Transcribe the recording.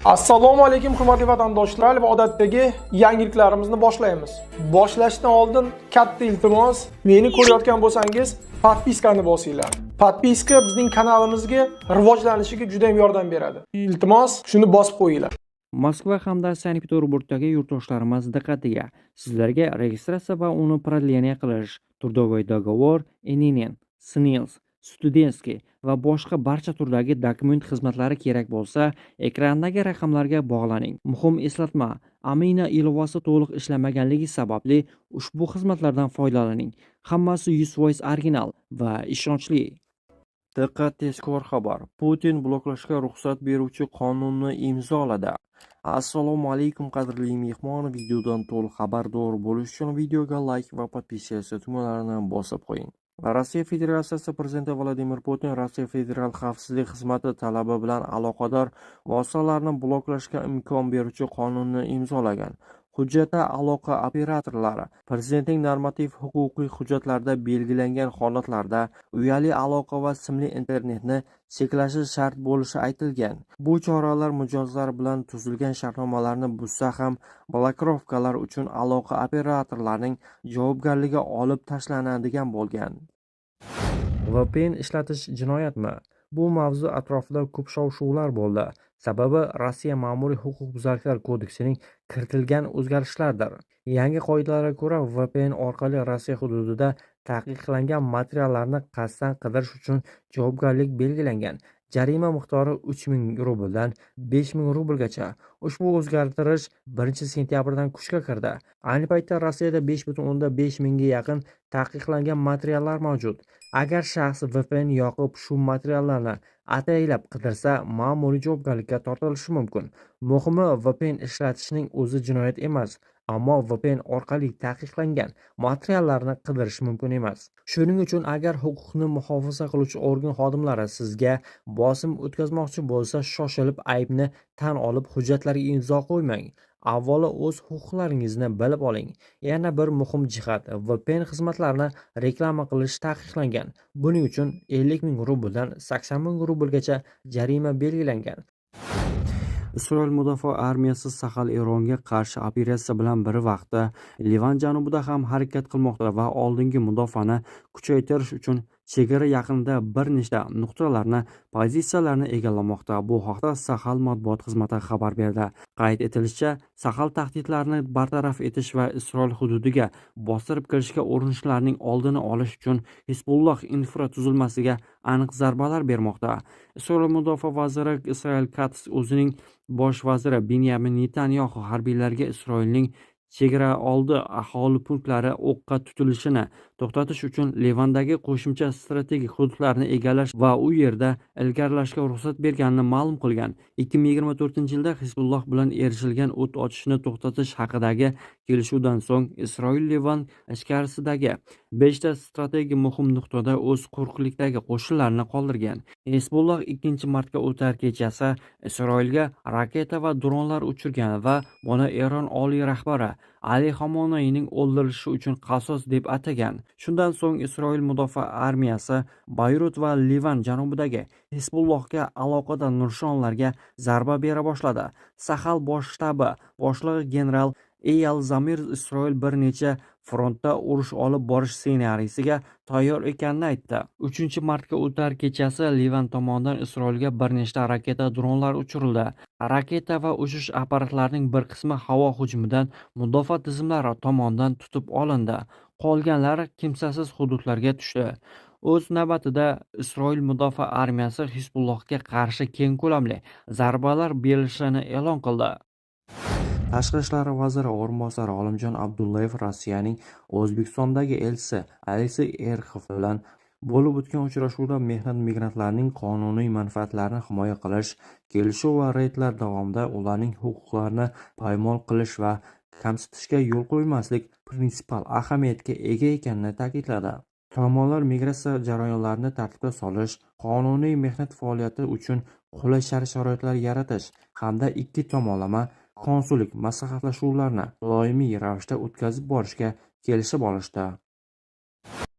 Assalomu alaykum hurmatli vatandoshlar va odatdagi yangiliklarimizni boshlaymiz. Boshlashdan oldin katta iltimos, meni ko'rayotgan bo'lsangiz, podpiskani bosinglar. Podpiska bizning kanalimizga rivojlanishiga juda ham yordam beradi. Iltimos, shuni bosib qo'yinglar. Moskva hamda Sankt-Peterburgdagi yurtdoshlarimiz diqqatiga. Sizlarga registratsiya va uni продление qilish, трудовой договор, INN, SNILS, Studentskiy va boshqa barcha turdagi dokument xizmatlari kerak bo'lsa, ekrandagi raqamlarga bog'laning. Muhim eslatma: Amina ilovasi to'liq ishlamaganligi sababli ushbu xizmatlardan foydalaning. Hammasi 100% original va ishonchli. Diqqat, tezkor xabar. Putin bloklashga ruxsat beruvchi qonunni imzoladi. Assalomu alaykum qadrli mehmon, videodan to'liq xabardor bo'lish uchun videoga like va podpiskatsiya tugmalarini bosib qo'ying. Rossiya Federatsiyasi prezidenti Vladimir Putin Rossiya Federal xavfsizlik xizmati talabi bilan aloqador vositalarni bloklashga imkon beruvchi qonunni imzolagan. Hujjatda aloqa operatorlari prezidentning normativ-huquqiy hujjatlarida belgilangan holatlarda uyali aloqa va simli internetni cheklashi shart bo'lishi aytilgan. Bu choralar mijozlar bilan tuzilgan shartnomalarni buzsa ham blokirovkalar uchun aloqa operatorlarining javobgarligi olib tashlanadigan bo'lgan. VPN ishlatish jinoyatmi? Bu mavzu atrofida ko'p shov-shuvlar bo'ldi. Sababi Rossiya Ma'muriy huquqbuzarliklar kodeksining kiritilgan o'zgarishlardir. Yangi qoidalarga ko'ra, VPN orqali Rossiya hududida taqiqlangan materiallarni qasddan qidirish uchun javobgarlik belgilangan. Jarima miqdori 3000 rubldan 5000 rublgacha. Ushbu o'zgartirish 1-sentyabrdan kuchga kirdi. Ayni paytda Rossiyada 5,5 mingga yaqin taqiqlangan materiallar mavjud. Agar shaxs VPN yoqib shu materiallarni ataylab qidirsa, ma'muriy javobgarlikka tortilishi mumkin. Muhimi, VPN ishlatishning o'zi jinoyat emas, ammo VPN orqali taqiqlangan materiallarni qidirish mumkin emas. Shuning uchun agar huquqni muhofaza qiluvchi organ xodimlari sizga bosim o'tkazmoqchi bo'lsa, shoshilib aybni tan olib hujjatlarga imzo qo'ymang. Avvalo o'z huquqlaringizni bilib oling. Yana bir muhim jihat, VPN xizmatlarini reklama qilish taqiqlangan. Buning uchun 50 ming rubldan 80 ming rublgacha jarima belgilangan. Isroil mudofaa armiyasi Sahal Eronga qarshi operatsiya bilan bir vaqtda Livan janubida ham harakat qilmoqda va oldingi mudofaani kuchaytirish uchun chegara yaqinida bir nechta nuqtalarni, pozitsiyalarni egallamoqda. Bu haqda Sahal matbuot xizmati xabar berdi. Qayd etilishicha, Sahal tahdidlarni bartaraf etish va Isroil hududiga bostirib kirishga urinishlarning oldini olish uchun Hizbulloh infratuzilmasiga aniq zarbalar bermoqda. Isroil mudofaa vaziri Israel Katz o'zining bosh vaziri Benyamin Netanyahu harbiylarga Isroilning chegara oldi aholi punktlari o'qqa tutilishini to'xtatish uchun Livandagi qo'shimcha strategik hududlarni egallash va u yerda ilgarilashga ruxsat berganini ma'lum qilgan. 2024-yilda Hizbulloh bilan erishilgan o't ochishni to'xtatish haqidagi kelishuvdan so'ng Isroil Livan ichkarisidagi 5 ta strategik muhim nuqtada o'z quruqlikdagi qo'shinlarini qoldirgan. Hizbulloh 2-martga o'tar kechasi Isroilga raketa va dronlar uchirgan va buni Eron oliy rahbari Ali Xameneining o'ldirilishi uchun qasos deb atagan. Shundan so'ng Isroil mudofaa armiyasi Bayrut va Livan janubidagi Hizbullohga aloqador nishonlarga zarba bera boshladi. Sahal bosh shtabi boshlig'i general Eyal Zamir Isroil bir necha frontda urush olib borish ssenariysiga tayyor ekanini aytdi. 3-martga o'tar kechasi Livan tomonidan Isroilga bir nechta raketa dronlar uchirildi. Raketa va uchish apparatlarining bir qismi havo hujumidan mudofaa tizimlari tomonidan tutib olindi. Qolganlari kimsasiz hududlarga tushdi. O'z navbatida Isroil mudofaa armiyasi Hizbullohga qarshi keng ko'lamli zarbalar berilishini e'lon qildi. Tashqi ishlar vaziri o'rinbosari Olimjon Abdullayev Rossiyaning O'zbekistondagi elchisi Aleksey Erxov bilan bo'lib o'tgan uchrashuvda mehnat migrantlarining qonuniy manfaatlarini himoya qilish, kelishuv va reydlar davomida ularning huquqlarini poymol qilish va kamsitishga yo'l qo'ymaslik prinsipial ahamiyatga ega ekanini ta'kidladi. Tomonlar migratsiya jarayonlarini tartibga solish, qonuniy mehnat faoliyati uchun qulay shart-sharoitlar yaratish hamda ikki tomonlama konsullik maslahatlashuvlarni doimiy ravishda o'tkazib borishga kelishib olishdi.